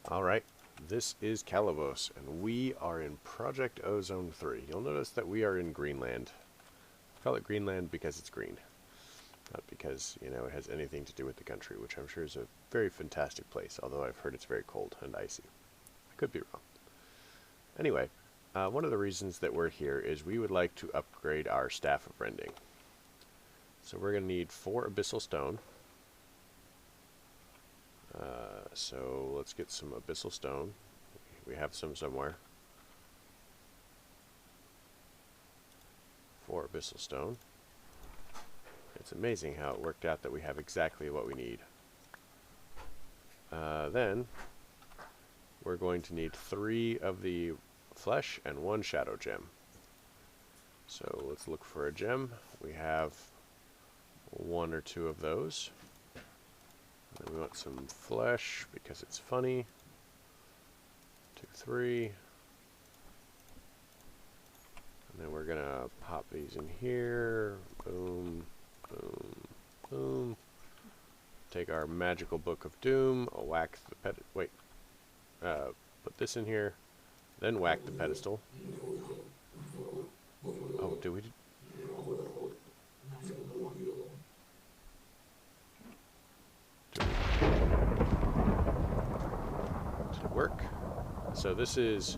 Alright, this is Calibos, and we are in Project Ozone 3. You'll notice that we are in Greenland. I call it Greenland because it's green. Not because, you know, it has anything to do with the country, which I'm sure is a very fantastic place, although I've heard it's very cold and icy. I could be wrong. Anyway, one of the reasons that we're here is we would like to upgrade our Staff of Rending. So we're going to need 4 Abyssal Stone. So let's get some Abyssal Stone. We have some somewhere. 4 Abyssal Stone. It's amazing how it worked out that we have exactly what we need. Then we're going to need 3 of the flesh and 1 shadow gem. So let's look for a gem. We have 1 or 2 of those. And we want some flesh because it's funny. 2, 3. And then we're gonna pop these in here. Boom, boom, boom. Take our magical book of doom. Whack the put this in here. Then whack the pedestal. Oh, did we? Did it work? So this is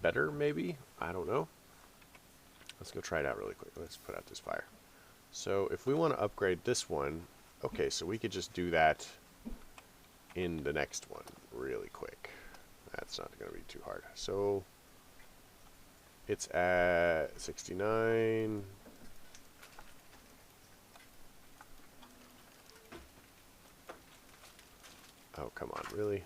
better, maybe? I don't know. Let's go try it out really quick. Let's put out this fire. So if we want to upgrade this one, okay, so we could just do that in the next one really quick. That's not going to be too hard. So it's at 69. Oh, come on, really?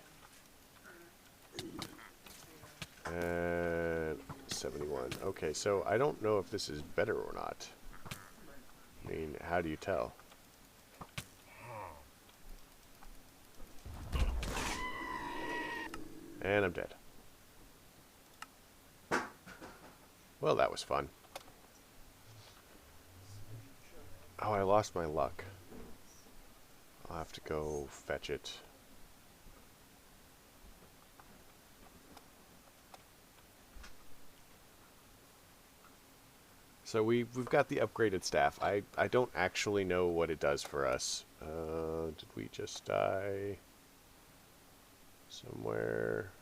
And 71. Okay, so I don't know if this is better or not. I mean, how do you tell? And I'm dead. Well, that was fun. Oh, I lost my luck. I'll have to go fetch it. So we've got the upgraded staff. I don't actually know what it does for us. Did we just die somewhere?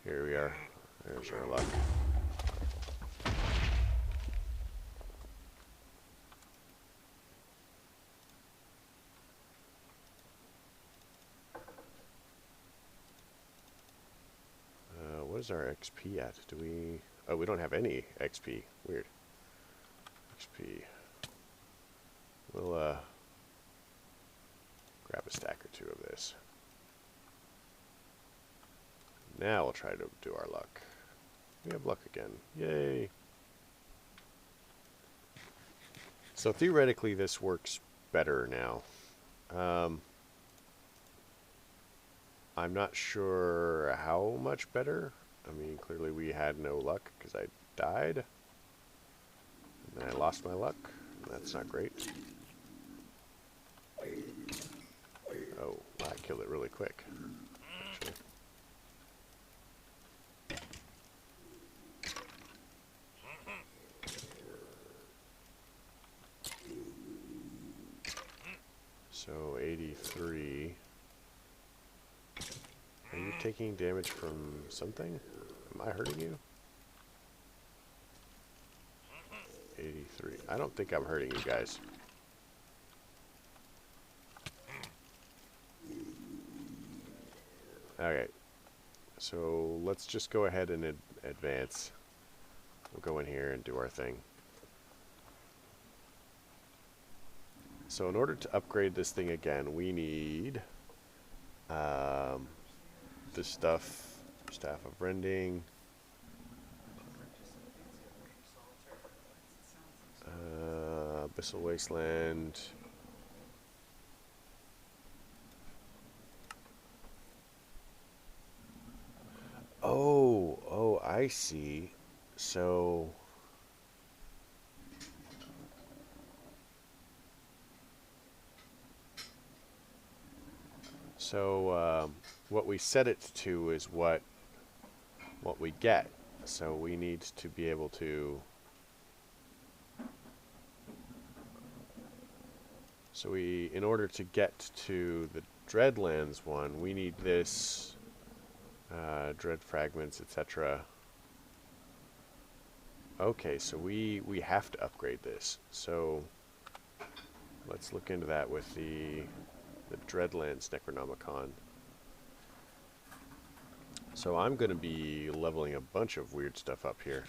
Here we are. There's our luck. What is our XP at? Do we... Oh, we don't have any XP. Weird. XP. We'll, grab a stack or 2 of this. Now we'll try to do our luck. We have luck again. Yay! So theoretically this works better now. I'm not sure how much better. I mean, clearly we had no luck because I died. And then I lost my luck. That's not great. Oh, I killed it really quick. Actually. So 83. Are you taking damage from something? Am I hurting you? 83. I don't think I'm hurting you guys. Okay. So let's just go ahead and advance. We'll go in here and do our thing. So in order to upgrade this thing again, we need this stuff, Staff of Rending, Abyssal Wasteland, I see. So what we set it to is what we get. So we need to be able to. So in order to get to the Dreadlands one, we need this dread fragments, etc. Okay, so we have to upgrade this. So let's look into that with the Dreadlands Necronomicon. So I'm going to be leveling a bunch of weird stuff up here.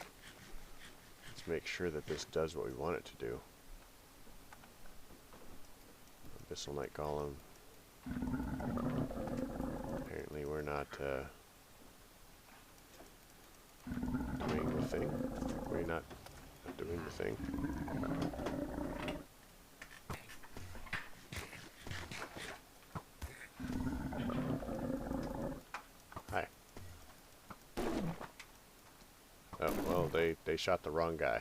Let's make sure that this does what we want it to do. Abyssal Night Golem. Apparently we're not doing the thing. We're not doing the thing. Hi. Oh, well, they shot the wrong guy.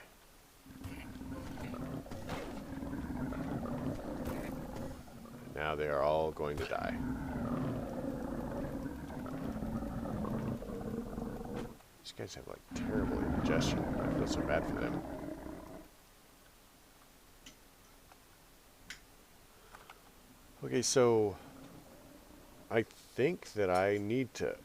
Now they are all going to die. These guys have like terrible indigestion. I feel so bad for them. Okay, so I think that I need to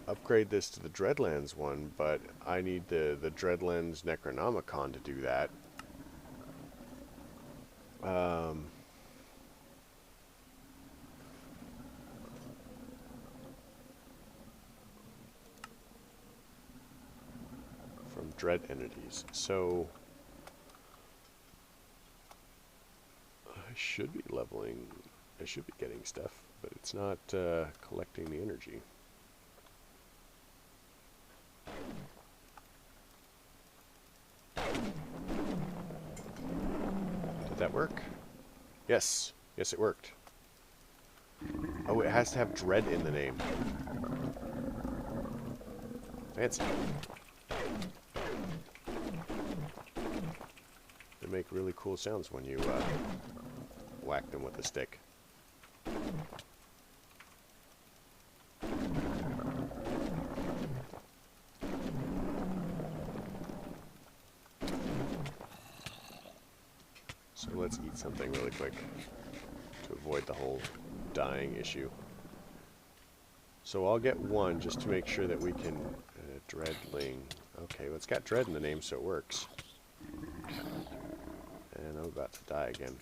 upgrade this to the Dreadlands one, but I need the Dreadlands Necronomicon to do that. From Dread Entities. So I should be leveling, I should be getting stuff, but it's not collecting the energy. Did that work? Yes. Yes, it worked. Oh, it has to have dread in the name. Fancy. They make really cool sounds when you whack them with a stick. So let's eat something really quick to avoid the whole dying issue. So I'll get one just to make sure that we can Dreadling. Okay, well, it's got dread in the name, so it works. And I'm about to die again.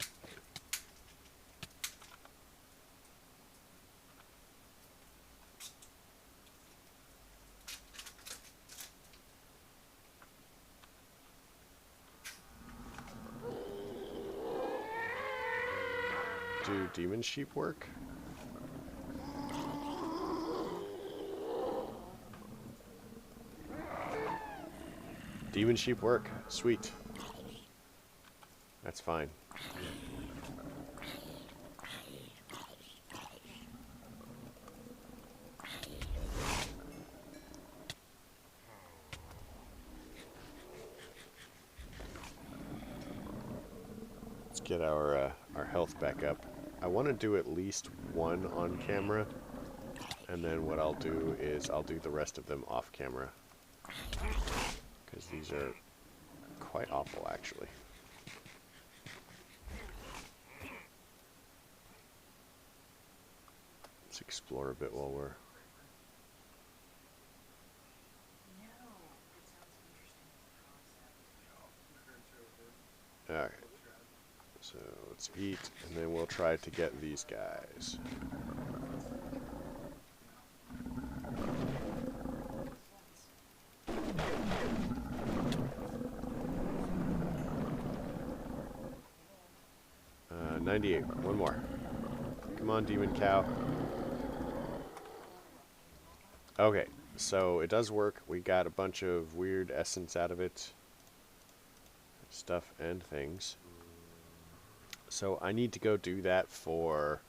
Do demon sheep work? Demon sheep work. Sweet. That's fine. Let's get our health back up. I want to do at least one on camera, and then what I'll do is I'll do the rest of them off camera. Because these are quite awful, actually. Let's explore a bit while we're... Alright. So let's eat, and then we'll try to get these guys. Uh, 98. One more. Come on, demon cow. Okay, so it does work. We got a bunch of weird essence out of it. Stuff and things. So I need to go do that for...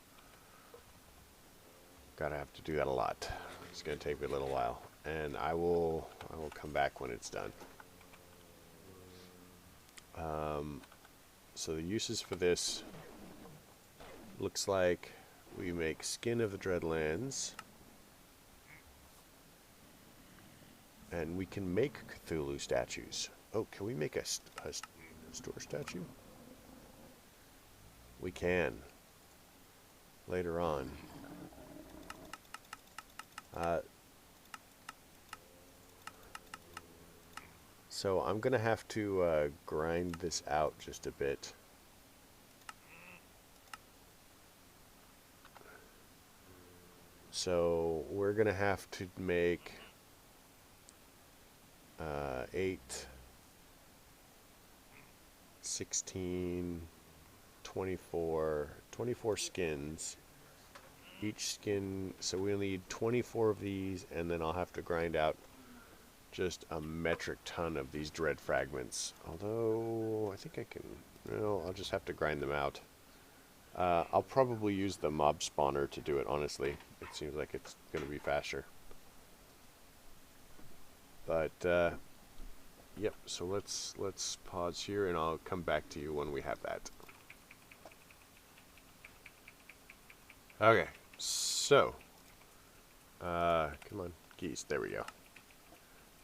Gotta have to do that a lot. It's gonna take me a little while. and I will come back when it's done. So the uses for this looks like we make skin of the Dreadlands, and we can make Cthulhu statues. Oh, can we make a store statue? We can. Later on. So I'm going to have to grind this out just a bit. So we're going to have to make 8, 16, 24 skins. Each skin, so we'll need 24 of these, and then I'll have to grind out just a metric ton of these dread fragments. Although, I think I can, no, I'll just have to grind them out. I'll probably use the mob spawner to do it, honestly. It seems like it's going to be faster. But, yep, so let's pause here, and I'll come back to you when we have that. Okay, so, come on, geese, there we go.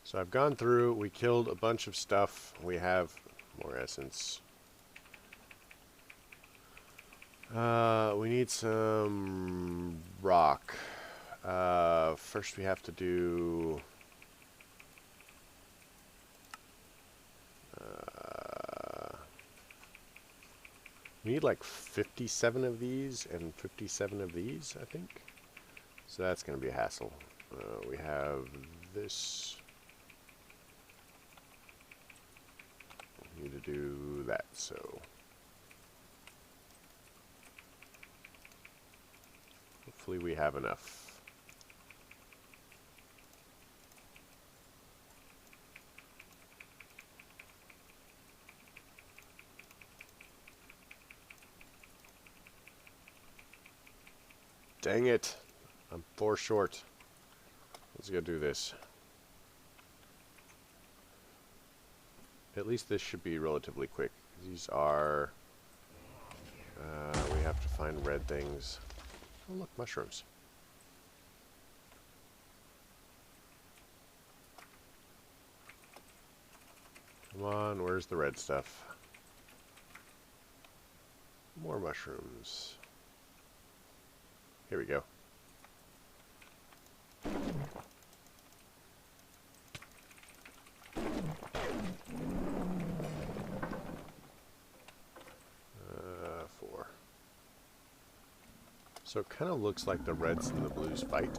So I've gone through, we killed a bunch of stuff, we have more essence. We need some rock. First we have to do... we need like 57 of these and 57 of these, I think. So that's going to be a hassle. We have this. We need to do that, so. Hopefully we have enough. Dang it. I'm 4 short. Let's go do this. At least this should be relatively quick. These are... we have to find red things. Oh look, mushrooms. Come on, where's the red stuff? More mushrooms. Here we go. Four. So it kind of looks like the reds and the blues fight.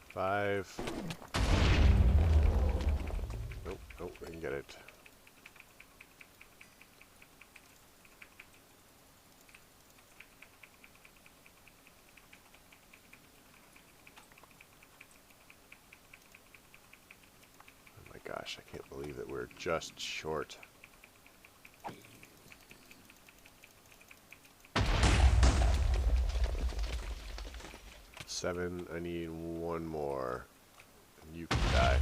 Five. Nope, nope, we can get it. Gosh, I can't believe that we're just short. Seven, I need one more. And you can die.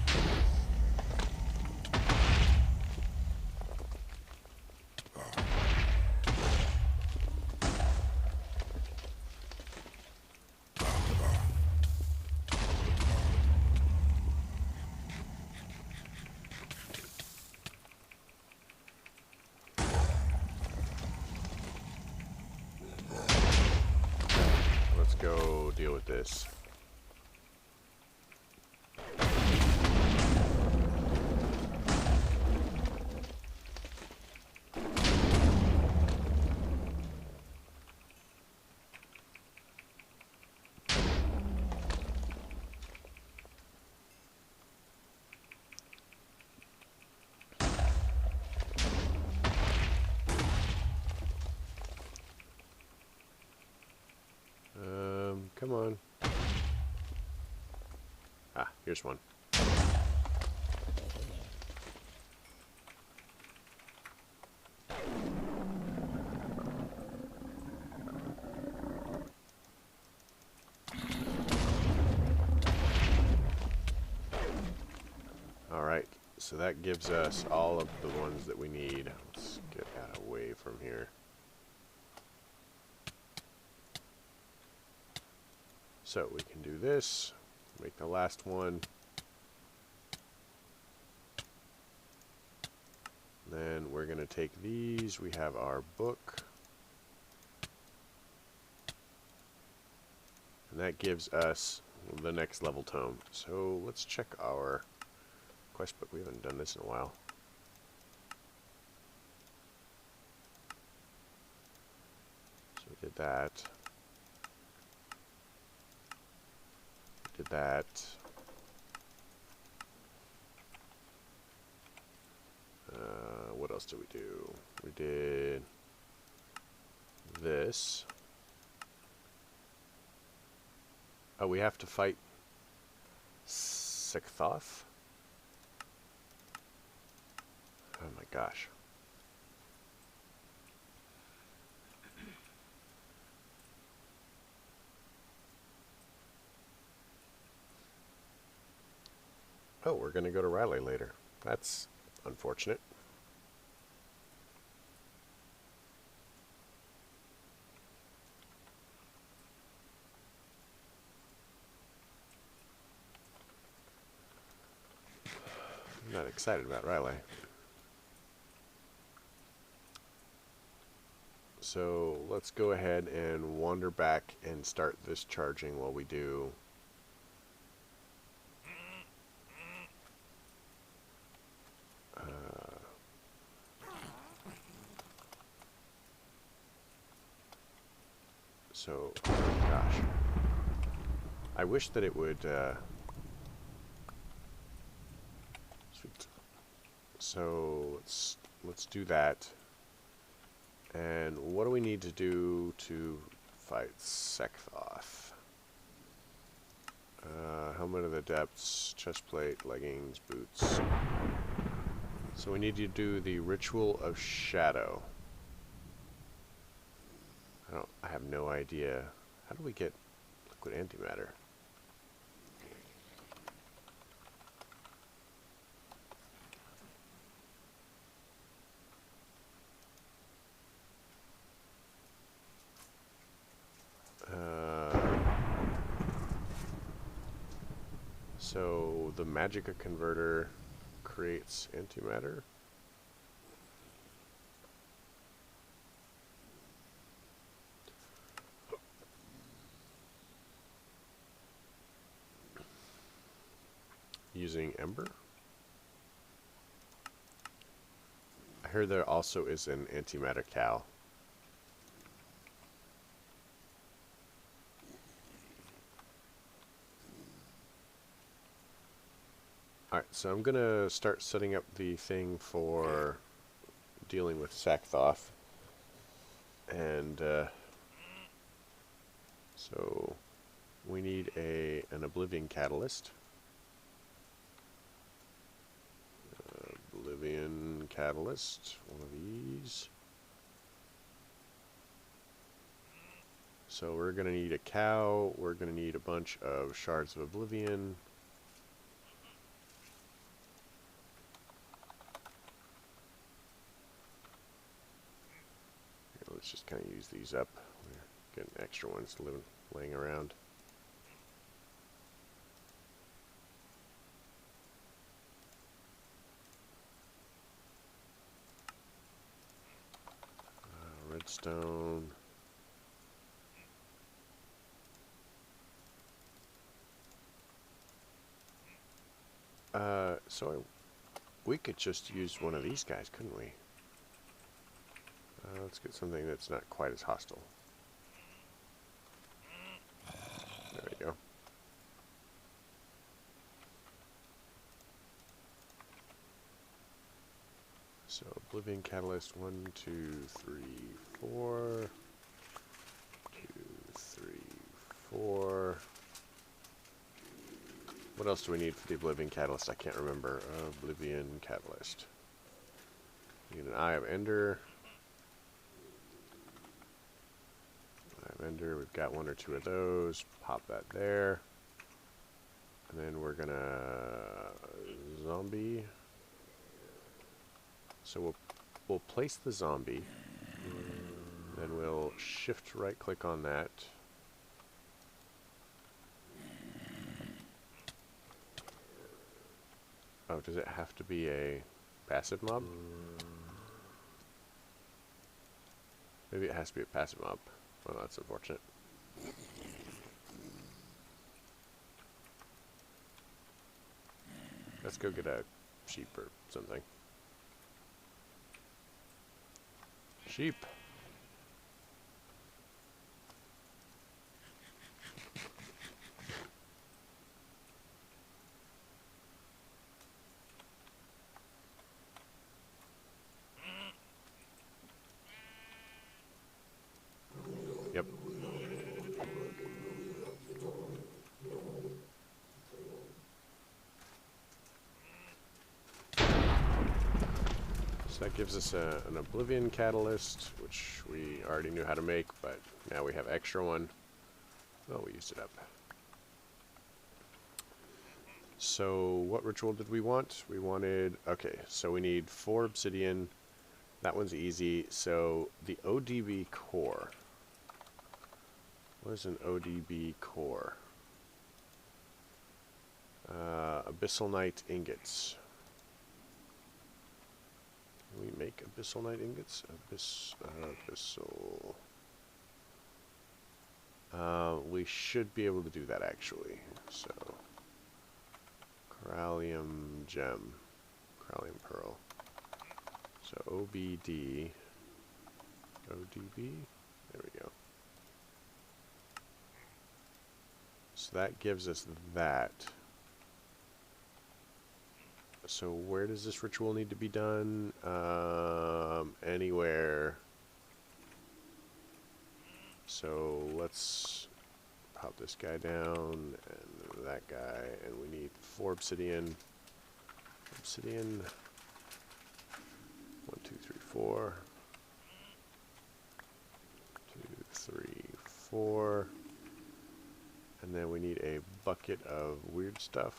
Go deal with this. Come on. Ah, here's one. so that gives us all of the ones that we need. Let's get out away from here. So we can do this, make the last one. Then we're going to take these. We have our book. And that gives us the next level tome. So let's check our quest book. We haven't done this in a while. So we did that. We did that. What else did we do? We did this. Oh, we have to fight Sikhthoth? Oh my gosh. Oh, we're going to go to Riley later. That's unfortunate. I'm not excited about Riley. So let's go ahead and wander back and start this charging while we do. So, gosh. I wish that it would, sweet. So, let's do that. And what do we need to do to fight Sikhthoth? Helmet of the Depths, chest plate, leggings, boots. So we need to do the Ritual of Shadow. I have no idea. How do we get liquid antimatter? So the Magicka converter creates antimatter. Using Ember. I heard there also is an antimatter cow. Alright, so I'm gonna start setting up the thing for dealing with Sikhthoth. And so we need an Oblivion Catalyst. Oblivion Catalyst, one of these. So we're going to need a cow, we're going to need a bunch of shards of Oblivion. Here, let's just kind of use these up. We're getting extra ones laying around. Redstone. We could just use one of these guys, couldn't we? Let's get something that's not quite as hostile. There we go. So, Oblivion Catalyst, 1, 2, 3, 4. 2, 3, 4. What else do we need for the Oblivion Catalyst? I can't remember. Oblivion Catalyst. We need an Eye of Ender. Eye of Ender, we've got 1 or 2 of those. Pop that there. And then we're gonna zombie. So we'll place the zombie. Then we'll shift right click on that. Oh, does it have to be a passive mob? Maybe it has to be a passive mob. Well, that's unfortunate. Let's go get a sheep or something. Sheep. Yep. So that gives us an Oblivion Catalyst, which we already knew how to make, but now we have extra one. Oh, we used it up. So what ritual did we want? We wanted, okay, so we need 4 obsidian. That one's easy. So the ODB core. What is an ODB core? Abyssal Night ingots. Can we make Abyssal Night ingots? Abyssal. We should be able to do that actually. So, Corallium gem. Corallium pearl. So OBD. ODB. There we go. So that gives us that. So where does this ritual need to be done? Anywhere. So let's pop this guy down and that guy, and we need 4 obsidian. Obsidian. 1, 2, 3, 4. 2, 3, 4. And then we need a bucket of weird stuff.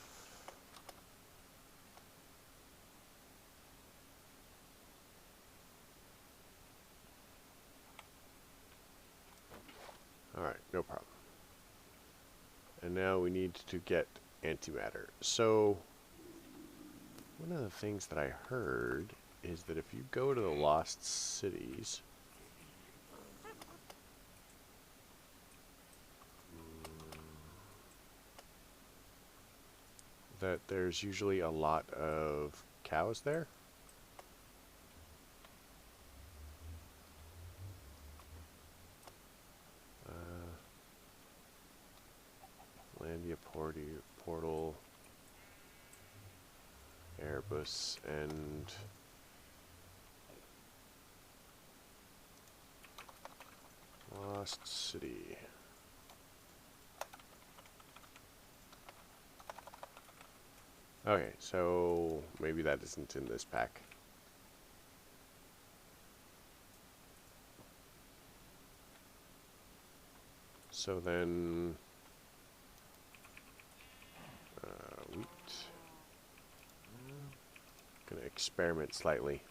Alright, no problem. And now we need to get antimatter. So, one of the things that I heard is that if you go to the Lost Cities, that there's usually a lot of cows there. Landia portal, Airbus, and Lost City. Okay, so maybe that isn't in this pack. So then, wheat. Gonna experiment slightly.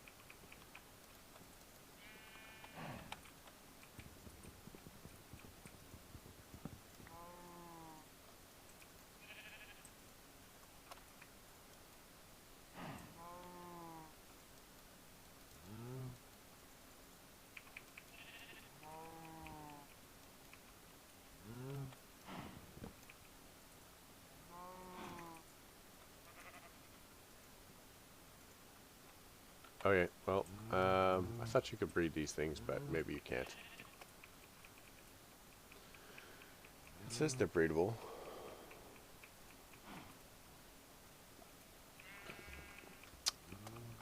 Okay, well, I thought you could breed these things, but maybe you can't. It says they're breedable.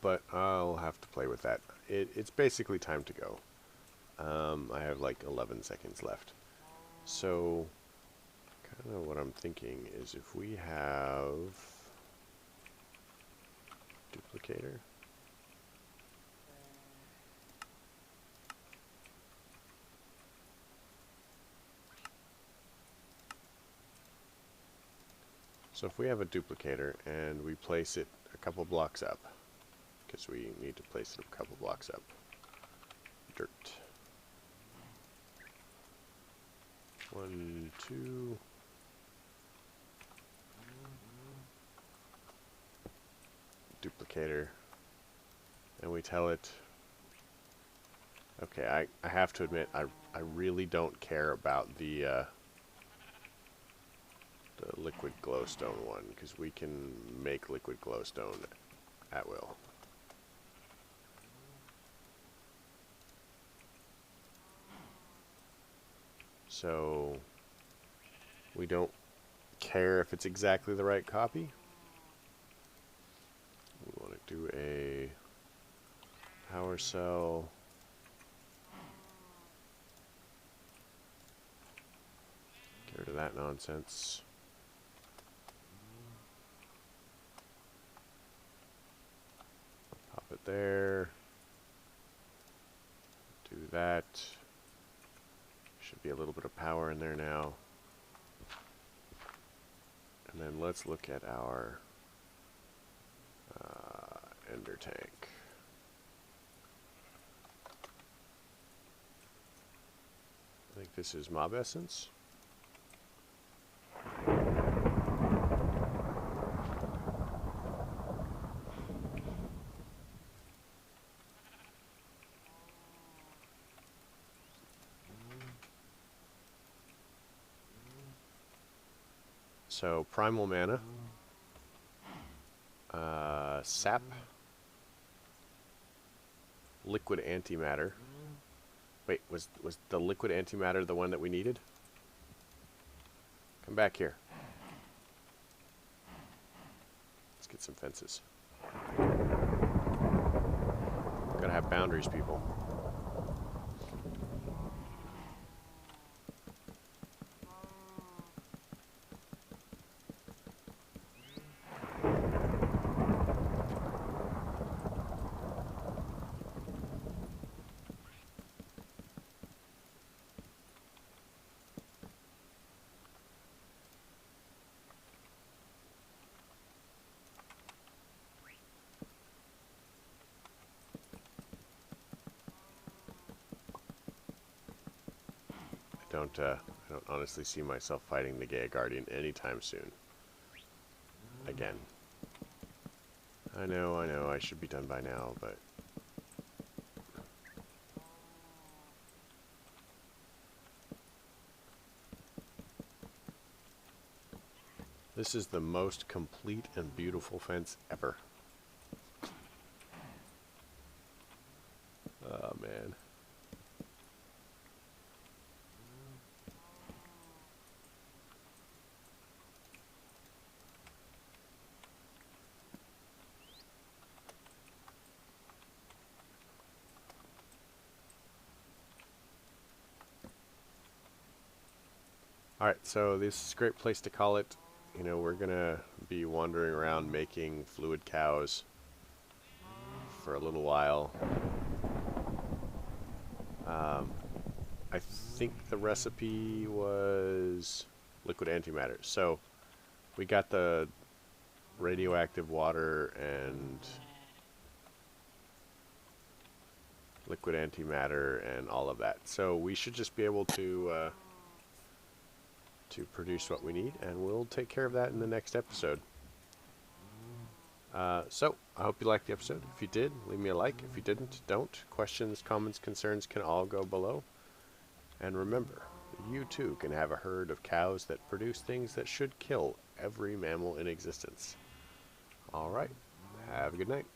But I'll have to play with that. It's basically time to go. I have like 11 seconds left. So, kind of what I'm thinking is if we have duplicator. So if we have a duplicator and we place it a couple blocks up, because we need to place it a couple blocks up. Dirt. 1, 2. Duplicator. And we tell it, okay, I have to admit, I really don't care about the liquid glowstone one, because we can make liquid glowstone at will. So we don't care if it's exactly the right copy. We want to do a power cell. Get rid of that nonsense. Pop it there. Do that. Should be a little bit of power in there now. And then let's look at our ender tank. I think this is mob essence. So primal mana, sap, liquid antimatter. Wait, was the liquid antimatter the one that we needed? Come back here. Let's get some fences. Gotta have boundaries, people. I don't honestly see myself fighting the Gaia Guardian anytime soon. Again. I know, I should be done by now, but... This is the most complete and beautiful fence ever. Oh, man. Alright, so this is a great place to call it. You know, we're gonna be wandering around making fluid cows for a little while. I think the recipe was liquid antimatter. So we got the radioactive water and liquid antimatter and all of that. So we should just be able to produce what we need, and we'll take care of that in the next episode. So, I hope you liked the episode. If you did, leave me a like. If you didn't, don't. Questions, comments, concerns can all go below. And remember, you too can have a herd of cows that produce things that should kill every mammal in existence. Alright, have a good night.